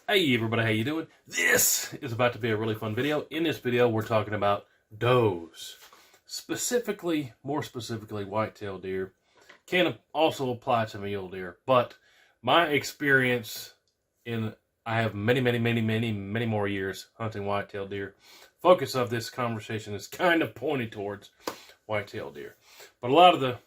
Hey everybody, how you doing? This is about to be a really fun video. In this video, we're talking about does. More specifically, white-tailed deer. Can also apply to mule deer, but my experience I have many more years hunting white-tailed deer. Focus of this conversation is kind of pointed towards white-tailed deer. But a lot of the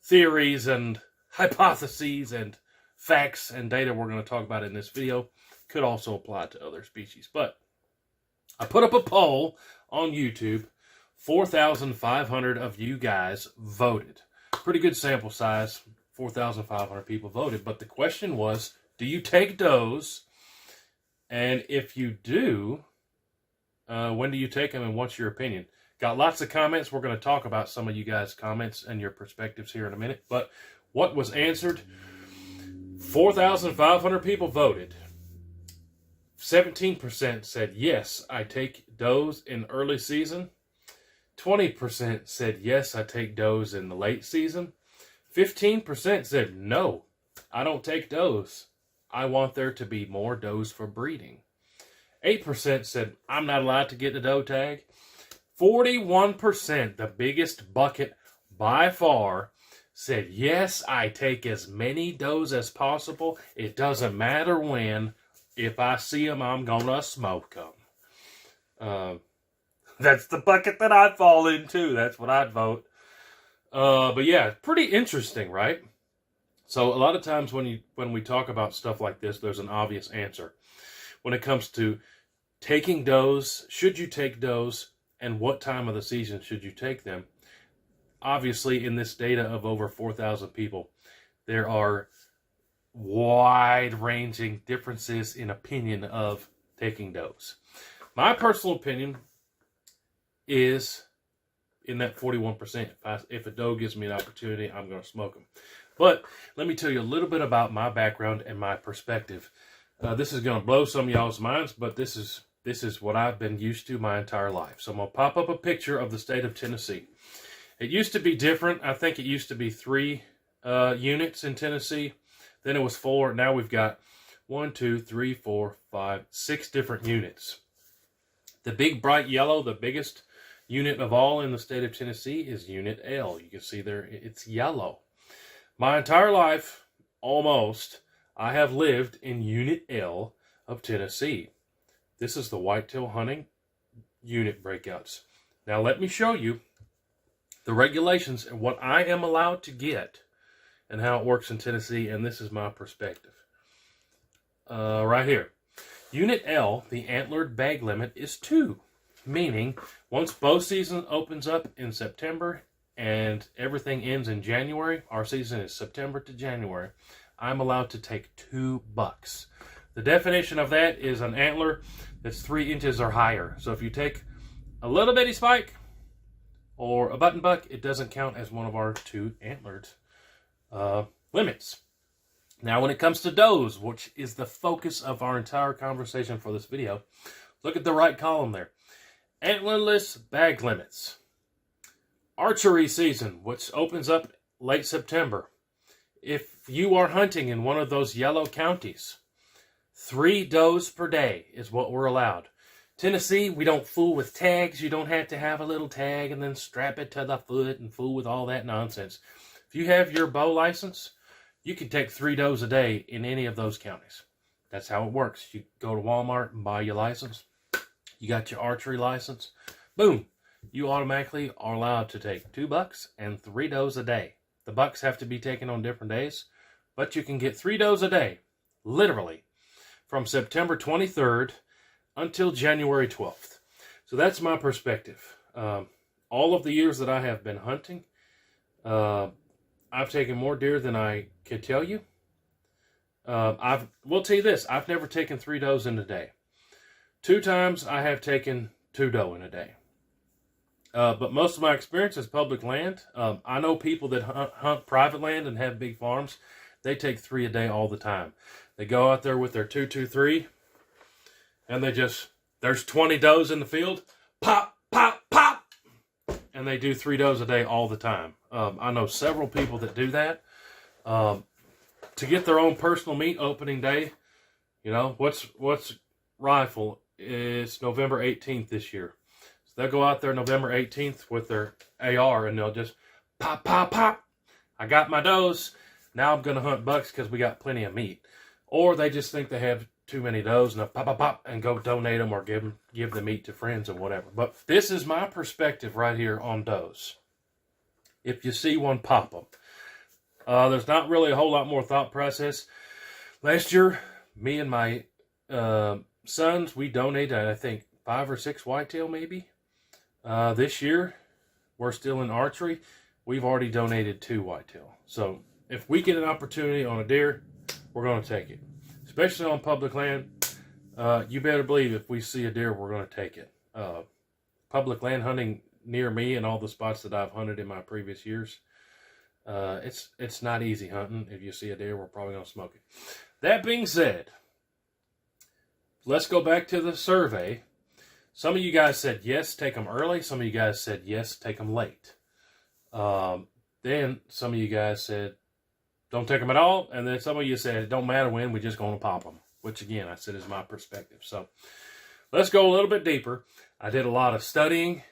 theories and hypotheses and facts and data we're going to talk about in this video could also apply to other species. But I put up a poll on YouTube. 4,500 of you guys voted. Pretty good sample size. 4,500 people voted. But the question was, do you take does? And if you do, when do you take them and what's your opinion? Got lots of comments. We're going to talk about some of you guys' comments and your perspectives here in a minute. But what was answered? 4,500 people voted. 17% said, yes, I take does in early season. 20% said, yes, I take does in the late season. 15% said, no, I don't take does. I want there to be more does for breeding. 8% said, I'm not allowed to get the doe tag. 41%, the biggest bucket by far, said, yes, I take as many does as possible. It doesn't matter when. If I see them, I'm going to smoke them. That's the bucket that I'd fall into. That's what I'd vote. But yeah, pretty interesting, right? So a lot of times when we talk about stuff like this, there's an obvious answer. When it comes to taking does, should you take does, and what time of the season should you take them? Obviously, in this data of over 4,000 people, there are wide-ranging differences in opinion of taking does. My personal opinion is in that 41%. If a doe gives me an opportunity, I'm going to smoke them. But let me tell you a little bit about my background and my perspective. This is going to blow some of y'all's minds, but this is what I've been used to my entire life. So I'm going to pop up a picture of the state of Tennessee. It used to be different. I think it used to be 3 units in Tennessee. Then it was 4. Now we've got 1, 2, 3, 4, 5, 6 different units. The big bright yellow, the biggest unit of all in the state of Tennessee, is Unit L. You can see there it's yellow. My entire life, almost, I have lived in Unit L of Tennessee. This is the whitetail hunting unit breakouts. Now let me show you the regulations and what I am allowed to get and how it works in Tennessee, and this is my perspective. Right here. Unit L, the antlered bag limit, is 2, meaning once bow season opens up in September and everything ends in January, our season is September to January, I'm allowed to take 2 bucks. The definition of that is an antler that's 3 inches or higher. So if you take a little bitty spike or a button buck, it doesn't count as one of our 2 antlered limits. Now, when it comes to does, which is the focus of our entire conversation for this video, look at the right column there. Antlerless bag limits. Archery season, which opens up late September. If you are hunting in one of those yellow counties, 3 does per day is what we're allowed. Tennessee, we don't fool with tags. You don't have to have a little tag and then strap it to the foot and fool with all that nonsense. If you have your bow license, you can take 3 does a day in any of those counties. That's how it works. You go to Walmart and buy your license. You got your archery license. Boom. You automatically are allowed to take 2 bucks and 3 does a day. The bucks have to be taken on different days, but you can get 3 does a day, literally, from September 23rd until January 12th. So that's my perspective. All of the years that I have been hunting, I've taken more deer than I could tell you. We'll tell you this, I've never taken 3 does in a day. 2 times I have taken 2 doe in a day. But most of my experience is public land. I know people that hunt private land and have big farms. They take 3 a day all the time. They go out there with their 223, and there's 20 does in the field. Pop, pop, pop. And they do 3 does a day all the time. I know several people that do that. To get their own personal meat opening day, You know, what's rifle? It's November 18th this year. So they'll go out there November 18th with their AR and they'll just pop, pop, pop. I got my does. Now I'm going to hunt bucks because we got plenty of meat. Or they just think they have too many does and they'll pop, pop, pop and go donate them or give the meat to friends or whatever. But this is my perspective right here on does. If you see one, pop them. There's not really a whole lot more thought process. Last year, me and my sons, we donated, I think, 5 or 6 whitetail maybe. This year, we're still in archery. We've already donated 2 whitetail. So if we get an opportunity on a deer, we're going to take it. Especially on public land. You better believe if we see a deer, we're going to take it. Public land hunting near me and all the spots that I've hunted in my previous years, it's not easy hunting. If you see a deer, we're probably going to smoke it. That being said, let's go back to the survey. Some of you guys said yes, take them early. Some of you guys said yes, take them late. Then some of you guys said don't take them at all. And then some of you said it don't matter when, we're just going to pop them. Which again, I said is my perspective. So let's go a little bit deeper. I did a lot of studying.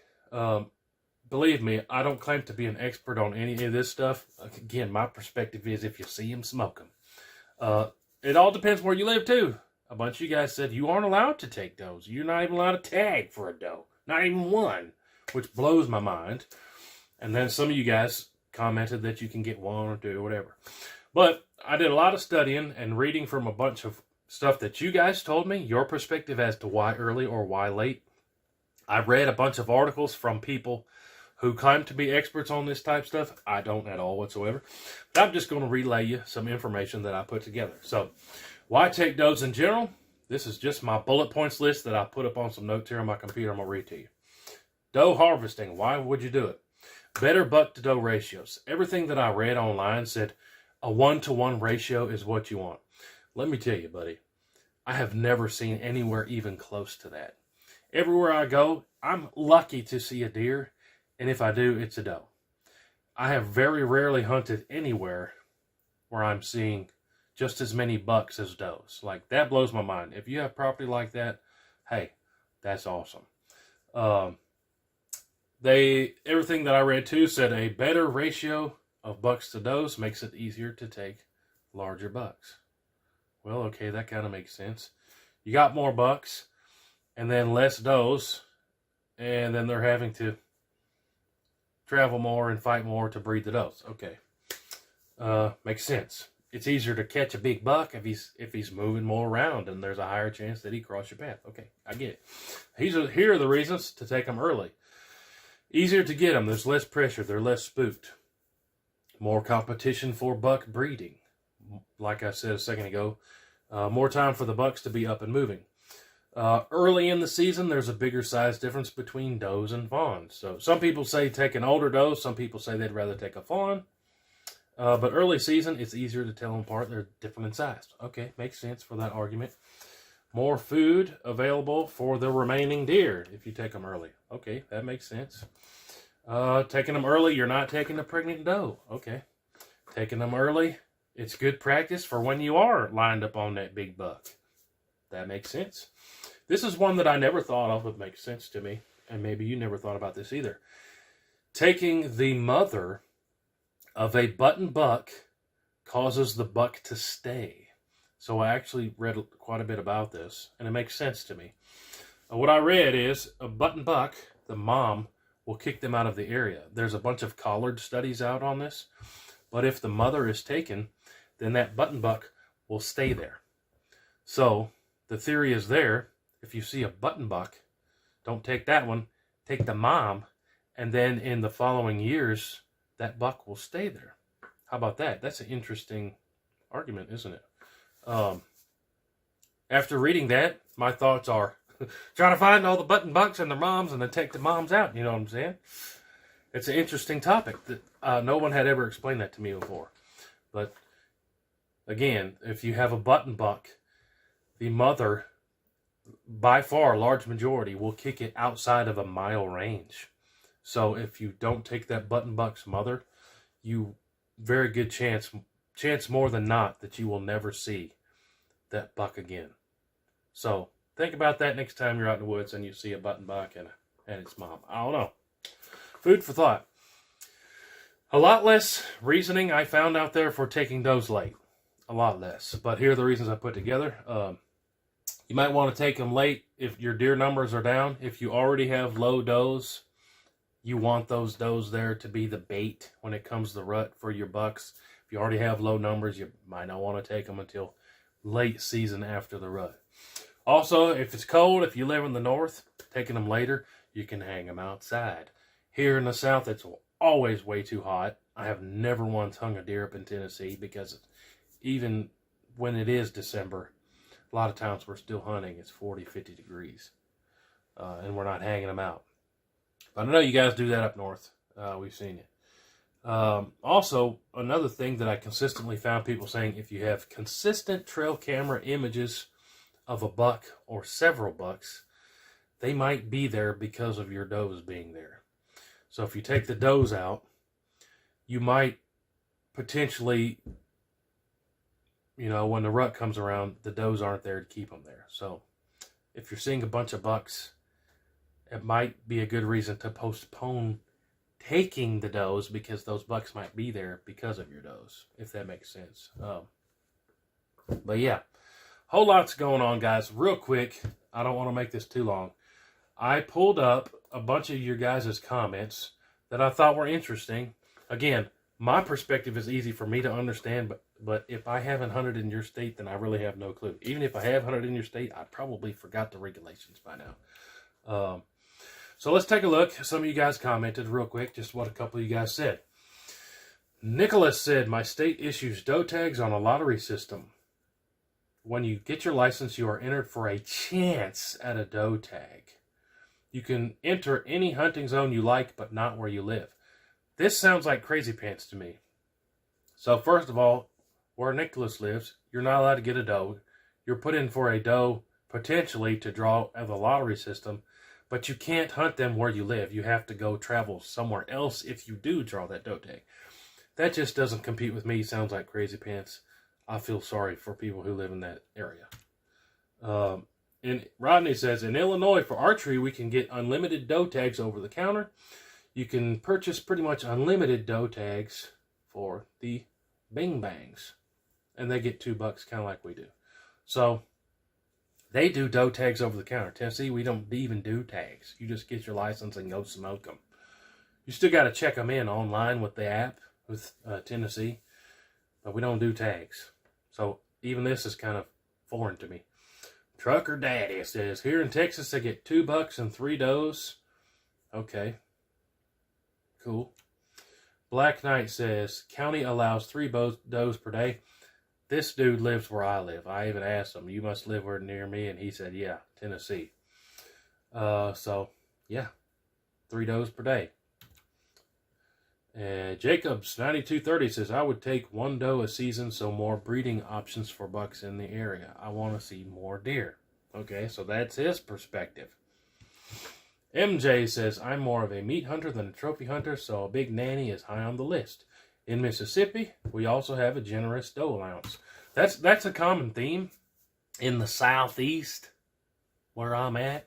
Believe me, I don't claim to be an expert on any of this stuff. Again, my perspective is if you see them, smoke them. It all depends where you live too. A bunch of you guys said you aren't allowed to take does. You're not even allowed to tag for a doe. Not even one, which blows my mind. And then some of you guys commented that you can get 1 or 2 or whatever. But I did a lot of studying and reading from a bunch of stuff that you guys told me, your perspective as to why early or why late. I read a bunch of articles from people who claim to be experts on this type of stuff. I don't at all whatsoever. But I'm just going to relay you some information that I put together. So, why take does in general? This is just my bullet points list that I put up on some notes here on my computer. I'm going to read to you. Doe harvesting. Why would you do it? Better buck to doe ratios. Everything that I read online said a 1-to-1 ratio is what you want. Let me tell you, buddy, I have never seen anywhere even close to that. Everywhere I go, I'm lucky to see a deer, and if I do, it's a doe. I have very rarely hunted anywhere where I'm seeing just as many bucks as does. Like, that blows my mind. If you have property like that, hey, that's awesome. Everything that I read too said a better ratio of bucks to does makes it easier to take larger bucks. Well, okay, that kind of makes sense. You got more bucks and then less does, and then they're having to travel more and fight more to breed the does. Okay. Makes sense. It's easier to catch a big buck if he's moving more around, and there's a higher chance that he cross your path. Okay, I get it. Here are the reasons to take them early. Easier to get them. There's less pressure. They're less spooked. More competition for buck breeding. Like I said a second ago, more time for the bucks to be up and moving. Early in the season, there's a bigger size difference between does and fawns. So some people say take an older doe. Some people say they'd rather take a fawn. But early season, it's easier to tell them apart. They're different in size. Okay, makes sense for that argument. More food available for the remaining deer if you take them early. Okay, that makes sense. Taking them early, you're not taking a pregnant doe. Okay. Taking them early, it's good practice for when you are lined up on that big buck. That makes sense. This is one that I never thought of would make sense to me, and maybe you never thought about this either. Taking the mother of a button buck causes the buck to stay. So I actually read quite a bit about this, and it makes sense to me. What I read is a button buck, the mom, will kick them out of the area. There's a bunch of collared studies out on this, but if the mother is taken, then that button buck will stay there. So the theory is there, if you see a button buck, don't take that one, take the mom, and then in the following years, that buck will stay there. How about that? That's an interesting argument, isn't it? After reading that, my thoughts are try to find all the button bucks and their moms and then take the moms out. You know what I'm saying? It's an interesting topic that no one had ever explained that to me before. But again, if you have a button buck, the mother, by far, a large majority, will kick it outside of a mile range. So if you don't take that button buck's mother, you very good chance more than not that you will never see that buck again. So think about that next time you're out in the woods and you see a button buck and its mom. I don't know. Food for thought. A lot less reasoning I found out there for taking does late. A lot less. But here are the reasons I put together. You might want to take them late if your deer numbers are down. If you already have low does, you want those does there to be the bait when it comes to the rut for your bucks. If you already have low numbers, you might not want to take them until late season after the rut. Also, if it's cold, if you live in the north, taking them later, you can hang them outside. Here in the south, it's always way too hot. I have never once hung a deer up in Tennessee because even when it is December, a lot of times we're still hunting. It's 40, 50 degrees, and we're not hanging them out. But I know you guys do that up north. We've seen it. Also, another thing that I consistently found people saying, if you have consistent trail camera images of a buck or several bucks, they might be there because of your does being there. So if you take the does out, you might potentially, you know, when the rut comes around, the does aren't there to keep them there. So if you're seeing a bunch of bucks, it might be a good reason to postpone taking the does because those bucks might be there because of your does, if that makes sense. But yeah, whole lot's going on, guys. Real quick, I don't want to make this too long. I pulled up a bunch of your guys' comments that I thought were interesting. Again, my perspective is easy for me to understand, but if I haven't hunted in your state, then I really have no clue. Even if I have hunted in your state, I probably forgot the regulations by now. So let's take a look. Some of you guys commented real quick, just what a couple of you guys said. Nicholas said, my state issues doe tags on a lottery system. When you get your license, you are entered for a chance at a doe tag. You can enter any hunting zone you like, but not where you live. This sounds like crazy pants to me. So first of all, where Nicholas lives, you're not allowed to get a doe. You're put in for a doe potentially to draw out of the lottery system, but you can't hunt them where you live. You have to go travel somewhere else if you do draw that doe tag. That just doesn't compete with me. Sounds like crazy pants. I feel sorry for people who live in that area. And Rodney says, in Illinois, for archery, we can get unlimited doe tags over the counter. You can purchase pretty much unlimited doe tags for the bing bangs. And they get $2, kind of like we do. So they do doe tags over the counter. Tennessee, we don't even do tags. You just get your license and go smoke them. You still got to check them in online with the app with Tennessee, but we don't do tags. So even this is kind of foreign to me. Trucker Daddy says, here in Texas, they get $2 and 3 does. Okay. Cool. Black Knight says, county allows 3 does per day. This dude lives where I live. I even asked him, you must live where near me? And he said, yeah, Tennessee. So, yeah, 3 does per day. And Jacobs 9230 says, I would take 1 doe a season, so more breeding options for bucks in the area. I want to see more deer. Okay, so that's his perspective. MJ says, I'm more of a meat hunter than a trophy hunter, so a big nanny is high on the list. In Mississippi, we also have a generous doe allowance. That's a common theme in the southeast, where I'm at.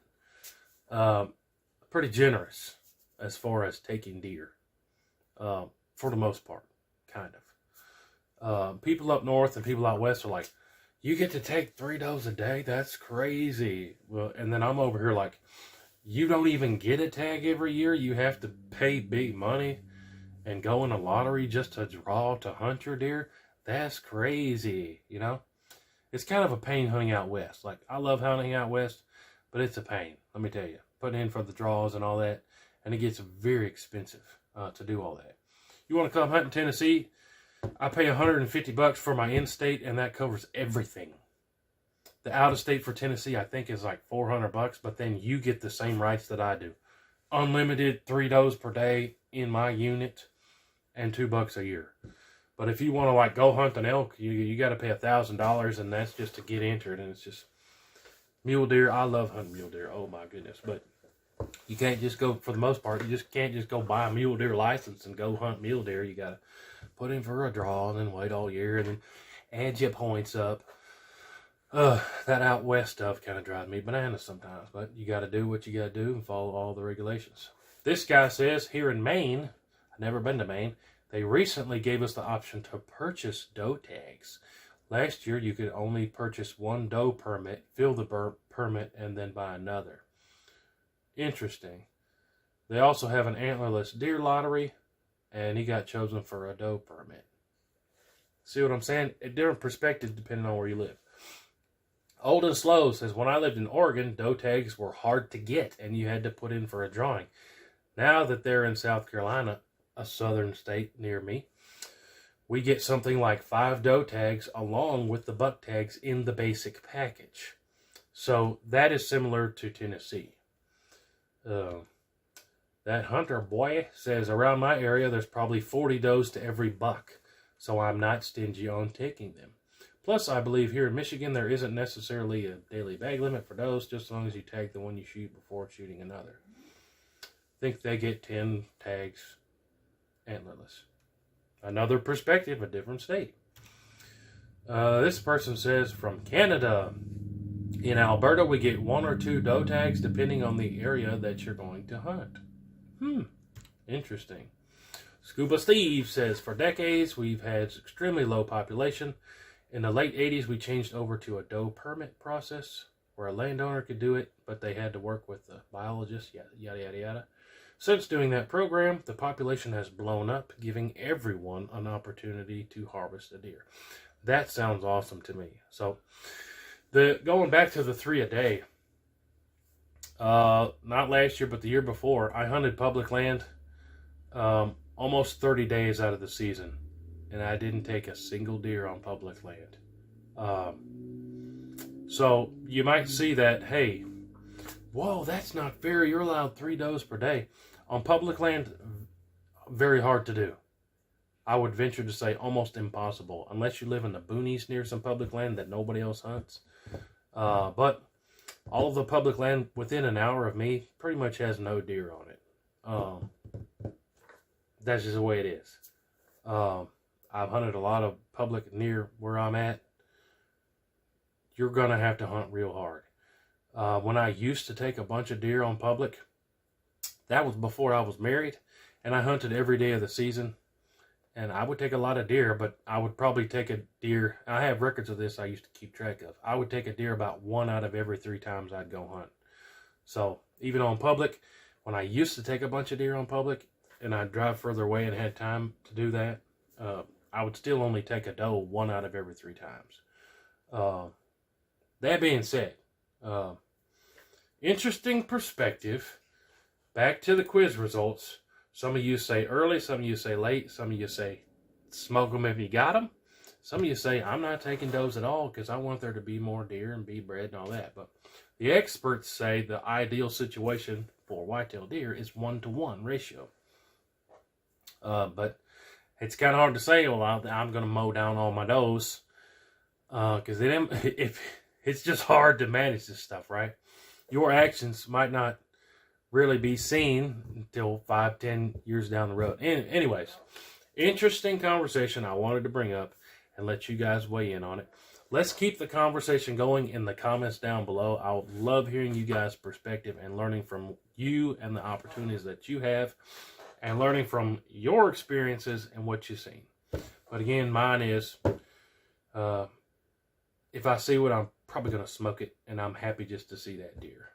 Pretty generous as far as taking deer. For the most part, kind of. People up north and people out west are like, you get to take 3 does a day? That's crazy. Well, and then I'm over here like, you don't even get a tag every year? You have to pay big money and go in a lottery just to draw to hunt your deer? That's crazy, you know? It's kind of a pain hunting out west. Like, I love hunting out west, but it's a pain, let me tell you. Putting in for the draws and all that, and it gets very expensive to do all that. You want to come hunt in Tennessee? I pay $150 for my in-state, and that covers everything. The out-of-state for Tennessee, I think, is like $400, but then you get the same rights that I do. Unlimited 3 does per day in my unit, and $2 a year. But if you want to like go hunt an elk, you got to pay $1,000, and that's just to get entered. And it's just mule deer. I love hunting mule deer. Oh my goodness! But you can't just go, for the most part, you just can't just go buy a mule deer license and go hunt mule deer. You got to put in for a draw and then wait all year and then add your points up. That out west stuff kind of drives me bananas sometimes, but you got to do what you got to do and follow all the regulations. This guy says here in Maine, I've never been to Maine, they recently gave us the option to purchase doe tags. Last year, you could only purchase one doe permit, fill the permit, and then buy another. Interesting. They also have an antlerless deer lottery, and he got chosen for a doe permit. See what I'm saying? A different perspective depending on where you live. Old and Slow says, when I lived in Oregon, doe tags were hard to get, and you had to put in for a drawing. Now that they're in South Carolina, a southern state near me, we get something like 5 doe tags along with the buck tags in the basic package. So that is similar to Tennessee. That hunter boy says, around my area, there's probably 40 does to every buck, so I'm not stingy on taking them. Plus, I believe here in Michigan, there isn't necessarily a daily bag limit for does, just as long as you tag the one you shoot before shooting another. I think they get 10 tags antlerless. Another perspective, a different state. This person says, from Canada, in Alberta, we get 1 or 2 doe tags depending on the area that you're going to hunt. Interesting. Scuba Steve says, for decades, we've had extremely low population. In the late 80s, we changed over to a doe permit process where a landowner could do it, but they had to work with the biologist, yada, yada, yada. Since doing that program, the population has blown up, giving everyone an opportunity to harvest a deer. That sounds awesome to me. So, going back to the 3 a day, not last year, but the year before, I hunted public land almost 30 days out of the season, and I didn't take a single deer on public land. So you might see that, hey, whoa, that's not fair. You're allowed 3 does per day. On public land, very hard to do. I would venture to say almost impossible, unless you live in the boonies near some public land that nobody else hunts. But all of the public land within an hour of me pretty much has no deer on it. That's just the way it is. I've hunted a lot of public near where I'm at. You're going to have to hunt real hard. When I used to take a bunch of deer on public, that was before I was married, and I hunted every day of the season. And I would take a lot of deer, but I would probably take a deer. I have records of this I used to keep track of. I would take a deer about 1 out of every 3 times I'd go hunt. So even on public, when I used to take a bunch of deer on public, and I'd drive further away and had time to do that, I would still only take a doe 1 out of every 3 times. That being said, interesting perspective. Back to the quiz results. Some of you say early, some of you say late, some of you say smoke them if you got them. Some of you say I'm not taking does at all because I want there to be more deer and be bred and all that. But the experts say the ideal situation for whitetail deer is 1-to-1 ratio. But it's kind of hard to say, well, I'm going to mow down all my does because it's just hard to manage this stuff, right? Your actions might not really be seen until 5-10 years down the road. Anyways, interesting conversation I wanted to bring up and let you guys weigh in on it. Let's keep the conversation going in the comments down below. I would love hearing you guys' perspective and learning from you and the opportunities that you have and learning from your experiences and what you've seen. But again, mine is, if I see what, I'm probably going to smoke it, and I'm happy just to see that deer.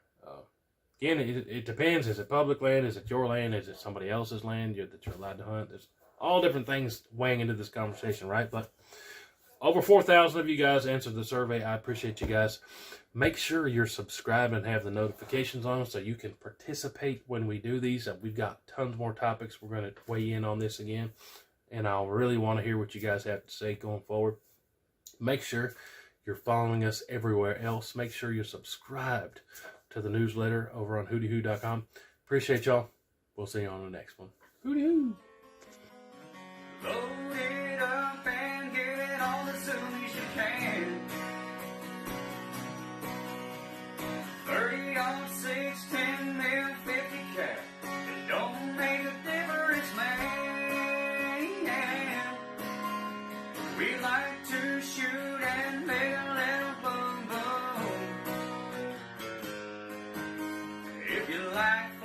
Again, it depends. Is it public land? Is it your land? Is it somebody else's land that you're allowed to hunt? There's all different things weighing into this conversation, right? But over 4,000 of you guys answered the survey. I appreciate you guys. Make sure you're subscribed and have the notifications on so you can participate when we do these. We've got tons more topics. We're going to weigh in on this again, and I'll really want to hear what you guys have to say going forward. Make sure you're following us everywhere else. Make sure you're subscribed to the newsletter over on WHOTEEWHO.com. Appreciate y'all. We'll see you on the next one. WHOTEEWHO. Load it up and get it on as soon as you can. 30-06, 10 mil, 50 cal. It don't make a difference, man. We like to shoot and make a little boom boom. like